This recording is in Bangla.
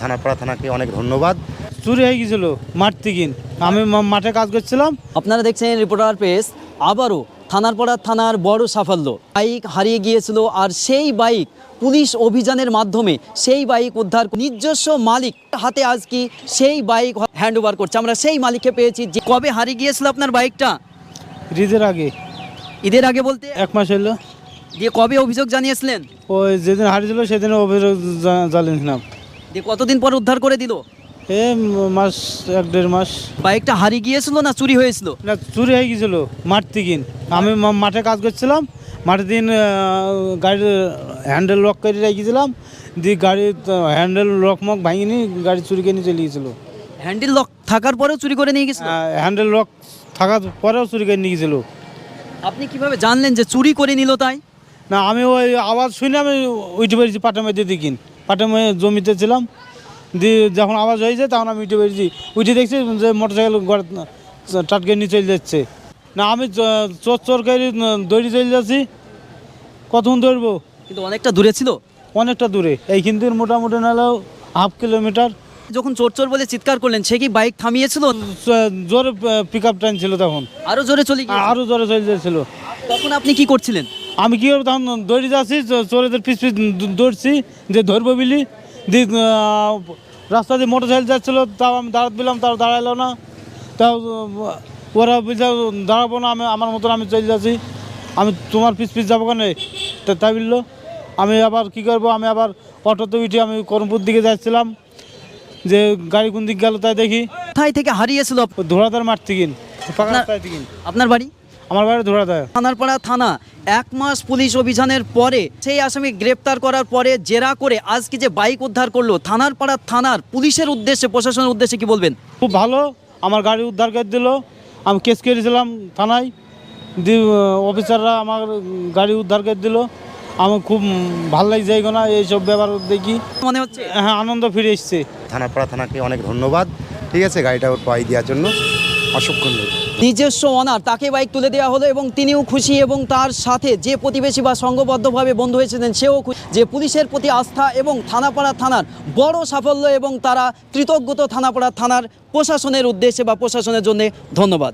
থানাপাড়া থানাকে অনেক ধন্যবাদ। চুরি হয়ে গেছিল মাঠ থেকে, আমি মাঠে কাজ করছিলাম। আপনারা দেখছেন রিপোর্টার পেজ। আবারও থানারপাড়া থানার বড় সাফল্য, বাইক হারিয়ে গিয়েছিল আর সেই বাইক পুলিশ অভিযানের মাধ্যমে সেই বাইক উদ্ধার, নিজস্ব মালিক হাতে আজ কি সেই বাইক হ্যান্ড ওভার করছে। আমরা সেই মালিককে পেয়েছি। যে কবে হারিয়ে গিয়েছিল আপনার বাইকটা? ঈদের আগে, ঈদের আগে বলতে 1 মাস হলো। দিয়ে কবে অভিযোগ জানিয়েছিলেন? ওই যেদিন হারিয়েছিল সেদিন অভিযোগ জানিয়েছিলাম। দিয়ে কতদিন পর উদ্ধার করে দিল? মাস 1-1.5 মাস। বাইকটা হারিয়ে গিয়েছিল না চুরি হয়েছিল? না, চুরি হয়ে গেছিল মাঠ থেকে। আমি মাঠে কাজ করছিলাম, মাঠে দিন গাড়ির হ্যান্ডেল লক করে রেখেছিলাম, দিয়ে গাড়ির হ্যান্ডেল লক মক ভাঙিনি, গাড়ি চুরি করে নিয়ে চলে গেছিলো। হ্যান্ডেল লক থাকার পরেও চুরি করে নিয়ে গেছিল? হ্যান্ডেল লক থাকার পরেও চুরি করে নিয়ে গেছিলো। আপনি কিভাবে জানলেন যে চুরি করে নিল? তাই না, আমি ওই আওয়াজ শুনে আমি উঠে পেরেছি পাটামাইতে দিকিন, পাটামাই জমিতে ছিলাম, দিয়ে যখন আওয়াজ হয়েছে তখন আমি উঠে পেরেছি। উঠে দেখছি যে মোটরসাইকেল টাটকে নিয়ে চলে যাচ্ছে। না, আমি চোর করে দৌড়ে চলে যাচ্ছি। কতক্ষণ দৌড়বো? কিন্তু অনেকটা দূরে ছিল। অনেকটা দূরে, এইখান থেকে মোটামুটি নাহলেও 1/2 কিলোমিটার। যখন চোর চোর বলে চিৎকার করলেন, সে কি বাইক থামিয়েছিল? জোরে পিক আপ টাইম ছিল তখন, আরো জোরে চলে গিয়ে আরও জোরে চলে যাচ্ছিল। তখন আপনি কি করছিলেন? আমি কী করবো, তখন দৌড়ে যাচ্ছি, চোরেদের পিছ দৌড়ছি যে ধরবো বিলি। দিয়ে রাস্তা দিয়ে মোটরসাইকেল যাচ্ছিলো, তাও আমি দাঁড়াতে দিলাম, তাও দাঁড়ালো না। তাও ওরা বুঝে দাঁড়াবো না, আমি আমার মতন আমি চলে যাচ্ছি। আমি তোমার পিছ যাবো কেন তাই বললো। আমি আবার কী করবো, আমি আবার অটোতে উঠে আমি করমপুর দিকে যাচ্ছিলাম, যে গাড়ি কোন দিক গেল তাই দেখি। কোথায় থেকে হারিয়েছিল? ধোড়াদার মাঠ থেকে, আপনার বাড়ি? আমার বাড়ি ধোড়াদার। থানারপাড়া থানা 1 মাস পুলিশ অভিযানের পরে সেই আসামি গ্রেপ্তার করার পরে জেরা করে আজকে যে বাইক উদ্ধার করলো, থানারপাড়া থানার পুলিশের উদ্দেশ্যে, প্রশাসনের উদ্দেশ্যে কি বলবেন? খুব ভালো, আমার গাড়ি উদ্ধার করে দিল। আমি কেস করেছিলাম থানায়, দিয়ে অফিসাররা আমার গাড়ি উদ্ধার করে দিল। আমার খুব ভালো লাগছে এইগুলো, এইসব ব্যাপার দেখি মনে হচ্ছে হ্যাঁ আনন্দ ফিরে এসছে। থানাপাড়া থানাকে অনেক ধন্যবাদ। ঠিক আছে, গাড়িটা ওর পাই দেওয়ার জন্য অসংখ্য ধন্যবাদ। নিজস্ব অনার তাকে বাইক তুলে দেওয়া হলো এবং তিনিও খুশি, এবং তার সাথে যে প্রতিবেশী বা সংঘবদ্ধভাবে বন্ধু হয়েছিলেন সেও খুশি যে পুলিশের প্রতি আস্থা এবং থানাপাড়া থানার বড় সাফল্য, এবং তারা কৃতজ্ঞতা থানাপাড়া থানার প্রশাসনের উদ্দেশ্যে বা প্রশাসনের জন্য। ধন্যবাদ।